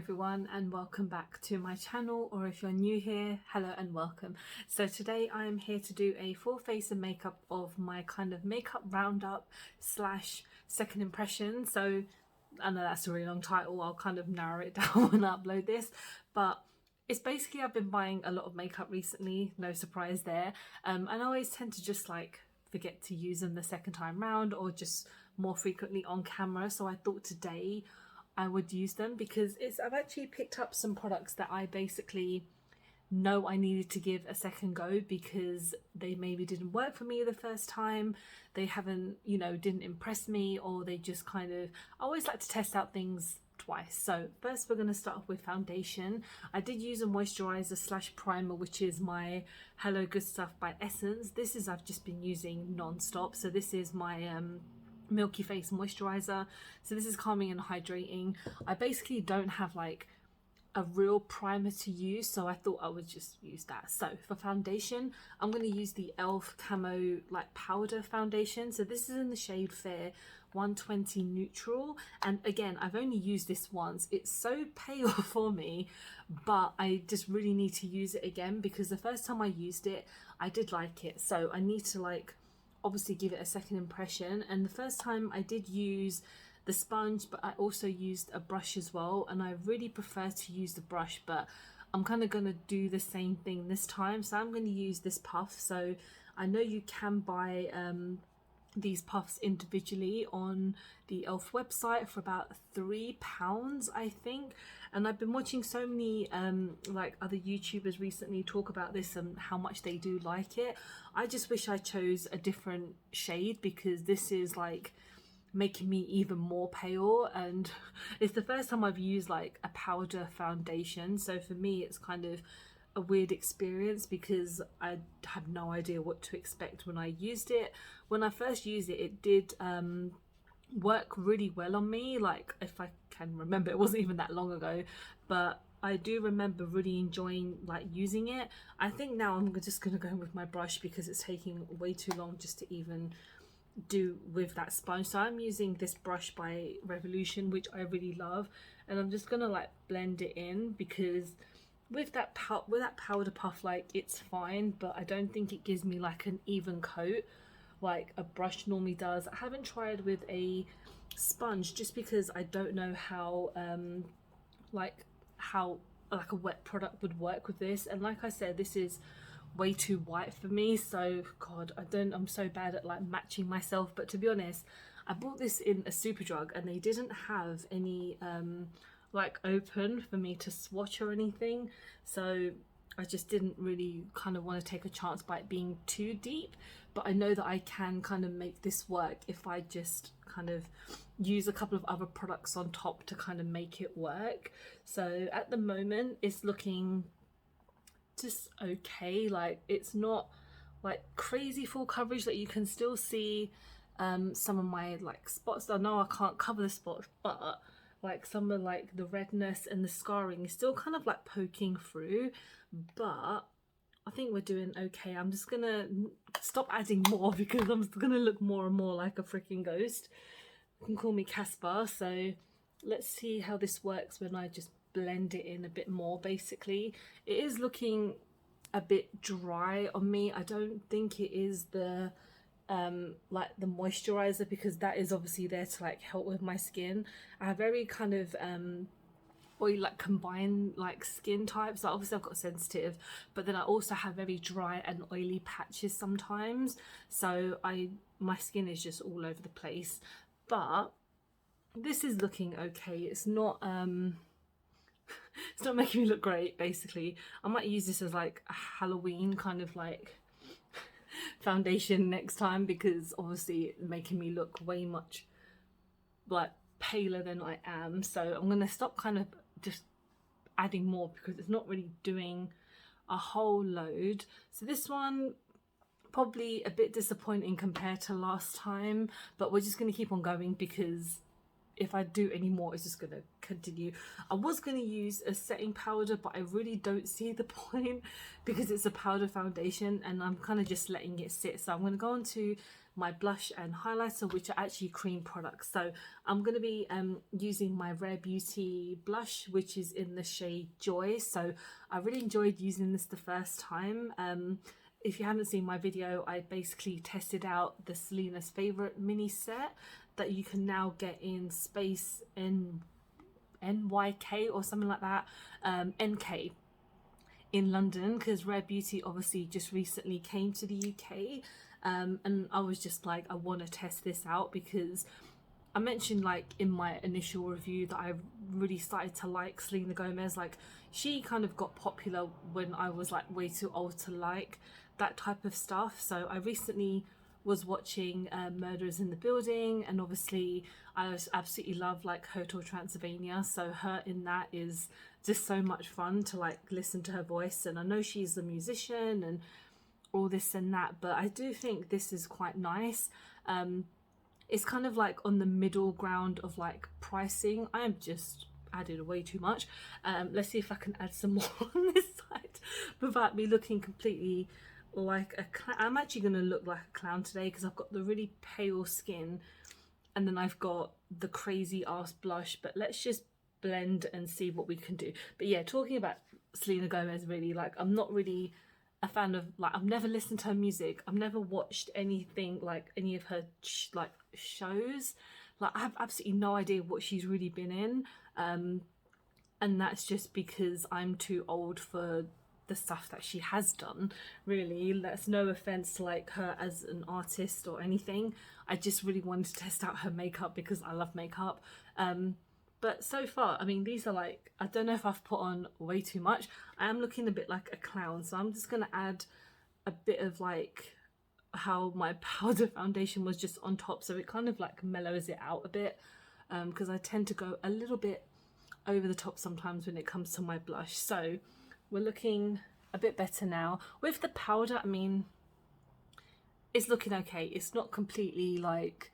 everyone, and welcome back to my channel, or if you're new here, hello and welcome. So today I am here to do a full face of makeup of my kind of makeup roundup slash second impression. So I know that's a really long title, I'll kind of narrow it down when I upload this, but it's basically I've been buying a lot of makeup recently, no surprise there, and I always tend to just like forget to use them the second time round or just more frequently on camera. So I thought today I would use them because I've actually picked up some products that I basically know I needed to give a second go because they maybe didn't work for me the first time, they haven't, didn't impress me, or they just kind of, I always like to test out things twice. So first we're going to start off with foundation. I did use a moisturizer slash primer, which is my Hello Good Stuff by Essence. I've just been using non-stop. So this is my Milky Face moisturizer. So this is calming and hydrating. I basically don't have like a real primer to use, so I thought I would just use that. So for foundation, I'm going to use the e.l.f. Camo like powder foundation. So this is in the shade Fair 120 Neutral, and again I've only used this once. It's so pale for me, but I just really need to use it again because the first time I used it I did like it, so I need to like obviously give it a second impression. And the first time I did use the sponge, but I also used a brush as well, and I really prefer to use the brush, but I'm kind of going to do the same thing this time. So I'm going to use this puff. So I know you can buy these puffs individually on the e.l.f. website for about £3, I think, and I've been watching so many like other YouTubers recently talk about this and how much they do like it. I just wish I chose a different shade because this is like making me even more pale, and it's the first time I've used like a powder foundation, so for me it's kind of a weird experience because I had no idea what to expect when I used it. When I first used it, it did work really well on me, like if I can remember, it wasn't even that long ago, but I do remember really enjoying like using it. I think now I'm just gonna go with my brush because it's taking way too long just to even do with that sponge. So I'm using this brush by Revolution, which I really love, and I'm just gonna like blend it in because with that powder puff, like it's fine, but I don't think it gives me like an even coat like a brush normally does. I haven't tried with a sponge just because I don't know how how a wet product would work with this, and like I said, this is way too white for me, so god, I'm so bad at like matching myself. But to be honest, I bought this in a Superdrug and they didn't have any like open for me to swatch or anything, so I just didn't really kind of want to take a chance by it being too deep. But I know that I can kind of make this work if I just kind of use a couple of other products on top to kind of make it work. So at the moment it's looking just okay, like it's not like crazy full coverage, that you can still see some of my like spots. I know I can't cover the spots, but like some of like the redness and the scarring is still kind of like poking through, but I think we're doing okay. I'm just gonna stop adding more because I'm gonna look more and more like a freaking ghost. You can call me Casper. So let's see how this works when I just blend it in a bit more. Basically it is looking a bit dry on me. I don't think it is the like the moisturizer, because that is obviously there to like help with my skin. I have very kind of oily, like combined like skin types. Like obviously I've got sensitive, but then I also have very dry and oily patches sometimes, so my skin is just all over the place. But this is looking okay. It's not it's not making me look great. Basically I might use this as like a Halloween kind of like foundation next time, because obviously it's making me look way much like paler than I am. So I'm gonna stop kind of just adding more because it's not really doing a whole load. So this one probably a bit disappointing compared to last time, but we're just gonna keep on going because if I do any more it's just gonna continue. I was gonna use a setting powder, but I really don't see the point because it's a powder foundation and I'm kind of just letting it sit. So I'm gonna go on to my blush and highlighter, which are actually cream products. So I'm going to be using my Rare Beauty blush, which is in the shade Joy. So I really enjoyed using this the first time. If you haven't seen my video, I basically tested out the Selena's Favourite mini set that you can now get in space NYK or something like that, NK in London, because Rare Beauty obviously just recently came to the UK, and I was just like, I want to test this out, because I mentioned like in my initial review that I really started to like Selena Gomez. Like, she kind of got popular when I was like way too old to like that type of stuff. So I recently was watching Murderers in the Building, and obviously I absolutely love like Hotel Transylvania, so her in that is just so much fun to like listen to her voice. And I know she's a musician and all this and that, but I do think this is quite nice. It's kind of like on the middle ground of like pricing. I am just added way too much. Let's see if I can add some more on this side without me looking completely like a clown. I'm actually going to look like a clown today because I've got the really pale skin and then I've got the crazy ass blush, but let's just blend and see what we can do. But yeah, talking about Selena Gomez, really, like, I'm not really a fan of, like, I've never listened to her music, I've never watched anything like any of her like shows. Like, I have absolutely no idea what she's really been in, and that's just because I'm too old for the stuff that she has done, really. That's no offense to like her as an artist or anything. I just really wanted to test out her makeup because I love makeup. But so far, I mean, these are like, I don't know if I've put on way too much. I am looking a bit like a clown, so I'm just gonna add a bit of like how my powder foundation was just on top, so it kind of like mellows it out a bit, because I tend to go a little bit over the top sometimes when it comes to my blush. So we're looking a bit better now. With the powder, I mean, it's looking okay. It's not completely like,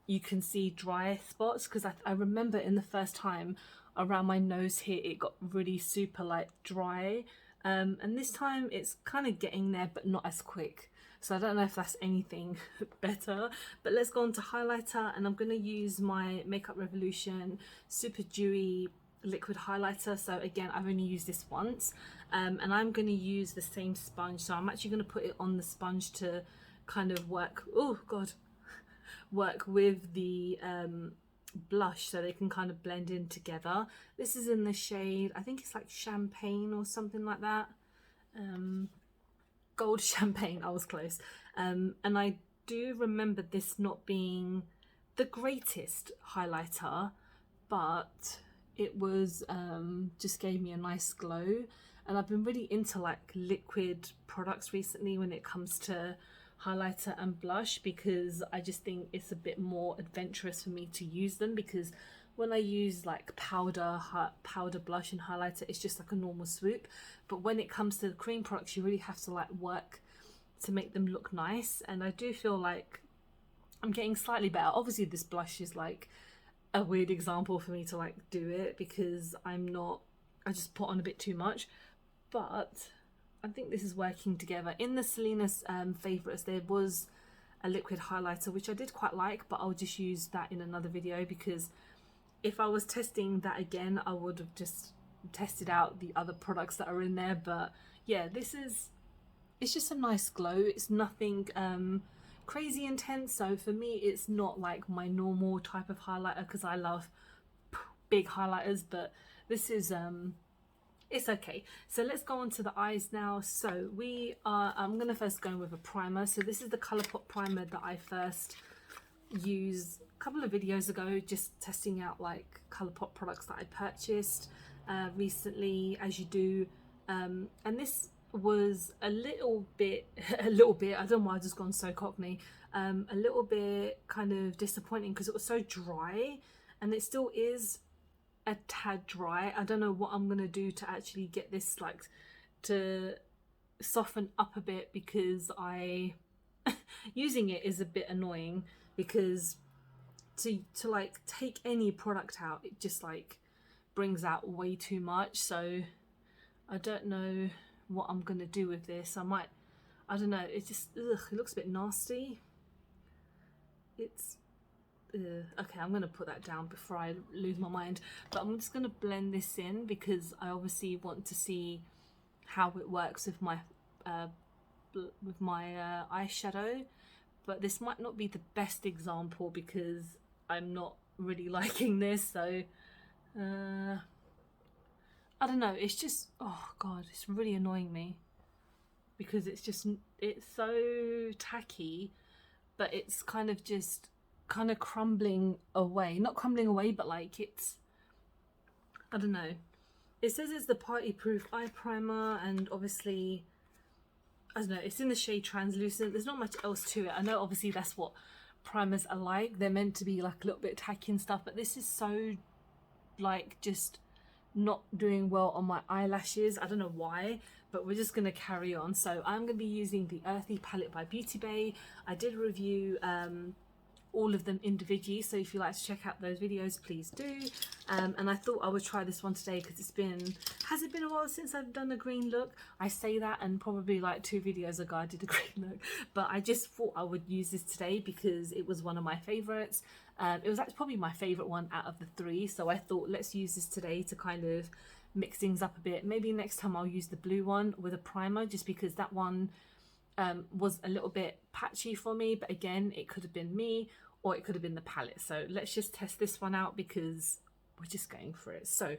you can see dry spots, because I remember in the first time around my nose here, it got really super like dry. And this time it's kind of getting there, but not as quick. So I don't know if that's anything better. But let's go on to highlighter, and I'm going to use my Makeup Revolution Super Dewy liquid highlighter. So again, I've only used this once, and I'm going to use the same sponge. So I'm actually going to put it on the sponge to kind of work, oh god, work with the blush, so they can kind of blend in together. This is in the shade, I think it's like Champagne or something like that. Gold Champagne, I was close. And I do remember this not being the greatest highlighter, but it was just gave me a nice glow. And I've been really into like liquid products recently when it comes to highlighter and blush, because I just think it's a bit more adventurous for me to use them, because when I use like powder blush and highlighter, it's just like a normal swoop. But when it comes to the cream products, you really have to like work to make them look nice, and I do feel like I'm getting slightly better. Obviously this blush is like a weird example for me to like do it, because I just put on a bit too much, but I think this is working together. In the Selena's favourites, there was a liquid highlighter which I did quite like, but I'll just use that in another video, because if I was testing that again, I would have just tested out the other products that are in there. But yeah, it's just a nice glow. It's nothing crazy intense, so for me it's not like my normal type of highlighter, because I love big highlighters, but this is it's okay. So let's go on to the eyes now. So I'm gonna first go with a primer. So this is the Colourpop primer that I first used a couple of videos ago, just testing out like Colourpop products that I purchased recently, as you do. And this was a little bit, I don't know why I've just gone so cockney, a little bit kind of disappointing, because it was so dry, and it still is a tad dry. I don't know what I'm gonna do to actually get this like to soften up a bit, because using it is a bit annoying, because to like take any product out, it just like brings out way too much. So I don't know what I'm gonna do with this. I don't know, it just, it looks a bit nasty. it's okay, I'm gonna put that down before I lose my mind, but I'm just gonna blend this in because I obviously want to see how it works with my eyeshadow. But this might not be the best example because I'm not really liking this, so I don't know, it's just, oh god, it's really annoying me because it's so tacky, but it's kind of just kind of crumbling away. Not crumbling away, but like it's, I don't know. It says it's the party proof eye primer, and obviously, I don't know, it's in the shade translucent. There's not much else to it. I know obviously that's what primers are like. They're meant to be like a little bit tacky and stuff, but this is so like just not doing well on my eyelashes. I don't know why, but we're just gonna carry on. So I'm gonna be using the Earthy palette by Beauty Bay. I did review all of them individually, so if you like to check out those videos, please do. And I thought I would try this one today because has it been a while since I've done a green look? I say that, and probably like 2 videos ago I did a green look, but I just thought I would use this today because it was one of my favorites. It was actually probably my favorite one out of the 3, so I thought let's use this today to kind of mix things up a bit. Maybe next time I'll use the blue one with a primer, just because that one was a little bit patchy for me, but again, it could have been me or it could have been the palette. So let's just test this one out because we're just going for it. So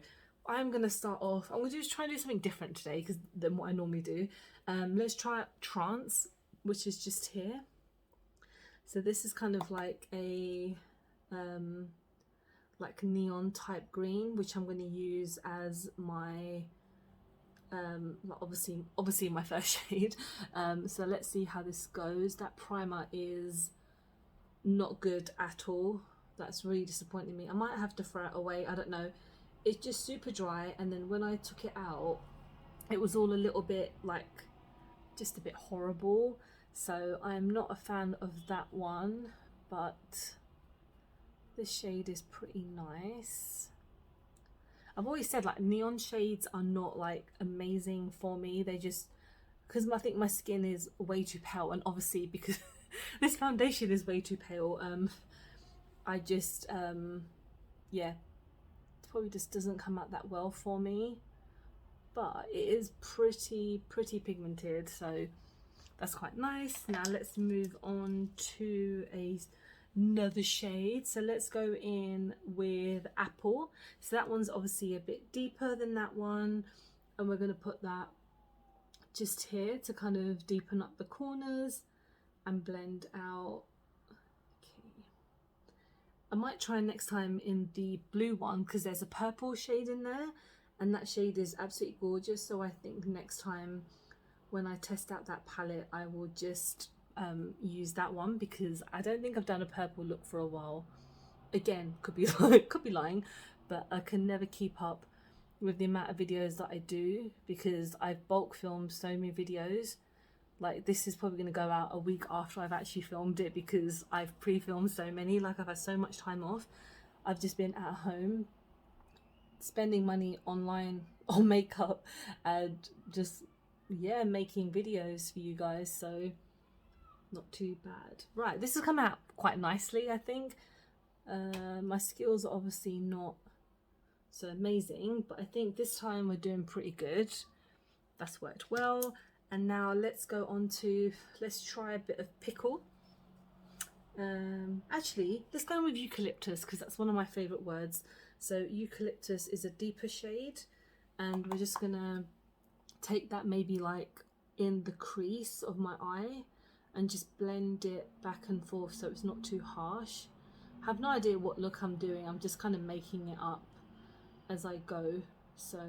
I'm going to start off, I'm going to just try and do something different today than what I normally do. Let's try Trance, which is just here. So this is kind of like a like neon type green, which I'm going to use as my obviously my first shade. So let's see how this goes. That primer is not good at all. That's really disappointing me. I might have to throw it away, I don't know. It's just super dry, and then when I took it out it was all a little bit like just a bit horrible, so I'm not a fan of that one. But this shade is pretty nice. I've always said like neon shades are not like amazing for me. They just, because I think my skin is way too pale, and obviously because this foundation is way too pale, I just yeah, it probably just doesn't come out that well for me. But it is pretty pigmented, so that's quite nice. Now let's move on to another shade. So let's go in with Apple. So that one's obviously a bit deeper than that one, and we're going to put that just here to kind of deepen up the corners and blend out. Okay, I might try next time in the blue one because there's a purple shade in there, and that shade is absolutely gorgeous. So I think next time when I test out that palette I will just use that one, because I don't think I've done a purple look for a while. Again, could be lying, but I can never keep up with the amount of videos that I do because I've bulk filmed so many videos. Like this is probably going to go out a week after I've actually filmed it because I've pre-filmed so many. Like I've had so much time off. I've just been at home spending money online on makeup and just, yeah, making videos for you guys. So not too bad. Right, this has come out quite nicely, I think. My skills are obviously not so amazing, but I think this time we're doing pretty good. That's worked well. And now let's go on to, let's try a bit of Pickle. Actually, let's go with Eucalyptus because that's one of my favourite words. So Eucalyptus is a deeper shade, and we're just gonna take that maybe like in the crease of my eye and just blend it back and forth so it's not too harsh. I have no idea what look I'm doing. I'm just kind of making it up as I go. So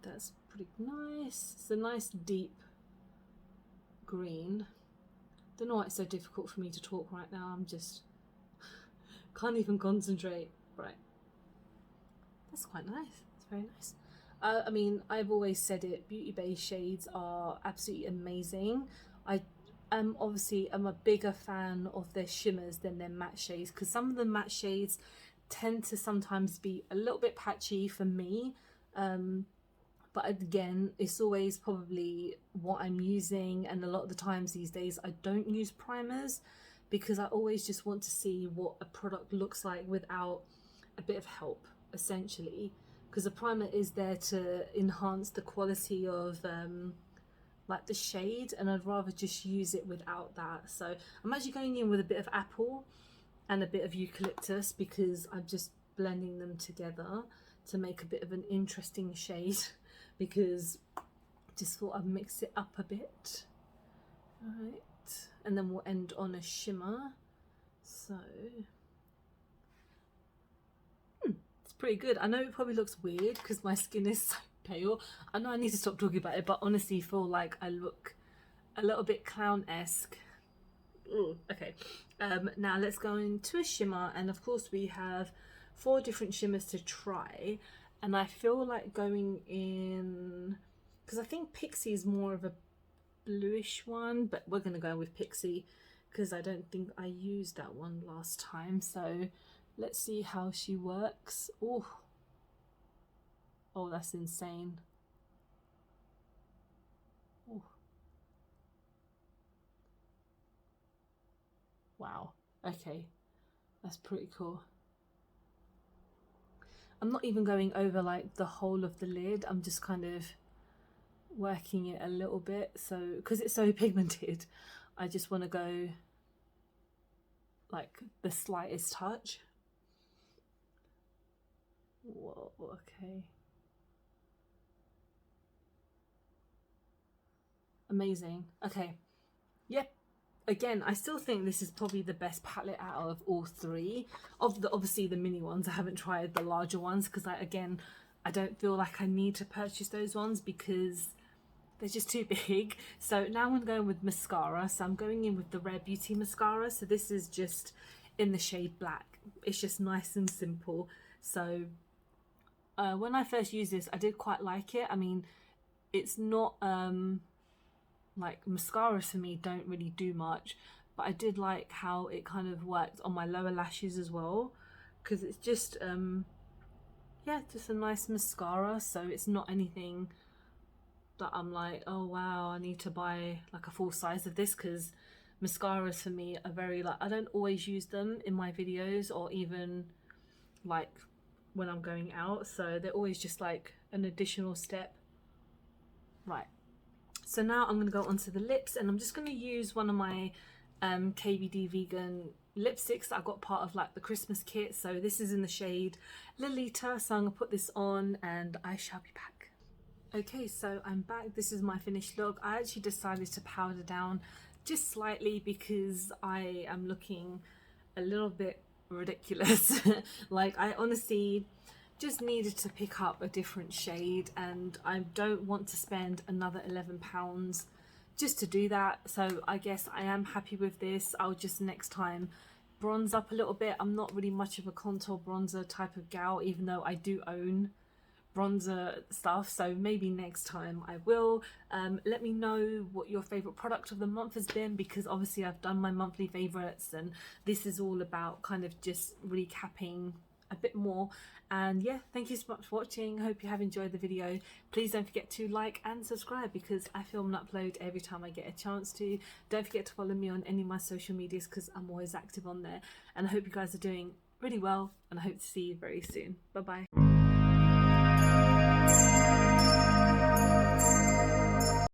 that's pretty nice. It's a nice deep green. Don't know why it's so difficult for me to talk right now. I'm just can't even concentrate. Right, that's quite nice. It's very nice. I mean, I've always said it, Beauty Bay shades are absolutely amazing. I am obviously a bigger fan of their shimmers than their matte shades, because some of the matte shades tend to sometimes be a little bit patchy for me. But again, it's always probably what I'm using, and a lot of the times these days I don't use primers because I always just want to see what a product looks like without a bit of help, essentially, because the primer is there to enhance the quality of like the shade, and I'd rather just use it without that. So I'm actually going in with a bit of apple and a bit of eucalyptus, because I'm just blending them together to make a bit of an interesting shade, because just thought I'd mix it up a bit. Right, and then we'll end on a shimmer. So it's pretty good. I know it probably looks weird because my skin is so pale. I know I need to stop talking about it, but honestly feel like I look a little bit clown-esque. Okay, now let's go into a shimmer, and of course we have 4 different shimmers to try, and I feel like going in, because I think Pixie is more of a bluish one, but we're gonna go with Pixie because I don't think I used that one last time. So let's see how she works. Oh, that's insane. Ooh. Wow, okay, that's pretty cool. I'm not even going over like the whole of the lid, I'm just kind of working it a little bit, so because it's so pigmented I just want to go like the slightest touch. Whoa, okay, amazing. Okay, yep, again I still think this is probably the best palette out of all 3 of the, obviously the mini ones. I haven't tried the larger ones because I don't feel like I need to purchase those ones because they're just too big. So now I'm going with mascara. So I'm going in with the Rare Beauty mascara. So this is just in the shade black. It's just nice and simple. So when I first used this, I did quite like it. I mean, it's not like mascaras for me don't really do much, but I did like how it kind of worked on my lower lashes as well, because it's just yeah, just a nice mascara. So it's not anything that I'm like, oh wow, I need to buy like a full size of this, because mascaras for me are very like, I don't always use them in my videos or even like when I'm going out, so they're always just like an additional step. Right, so now I'm going to go onto the lips, and I'm just going to use one of my KVD vegan lipsticks that I got part of like the Christmas kit. So this is in the shade Lolita, so I'm going to put this on and I shall be back. Okay, so I'm back. This is my finished look. I actually decided to powder down just slightly because I am looking a little bit ridiculous. Like I honestly just needed to pick up a different shade, and I don't want to spend another £11 just to do that. So I guess I am happy with this. I'll just next time bronze up a little bit. I'm not really much of a contour bronzer type of gal, even though I do own bronzer stuff, so maybe next time I will. Let me know what your favorite product of the month has been, because obviously I've done my monthly favorites and this is all about kind of just recapping a bit more. And yeah, thank you so much for watching. Hope you have enjoyed the video. Please don't forget to like and subscribe, because I film and upload every time I get a chance to. Don't forget to follow me on any of my social medias because I'm always active on there, and I hope you guys are doing really well, and I hope to see you very soon. Bye bye.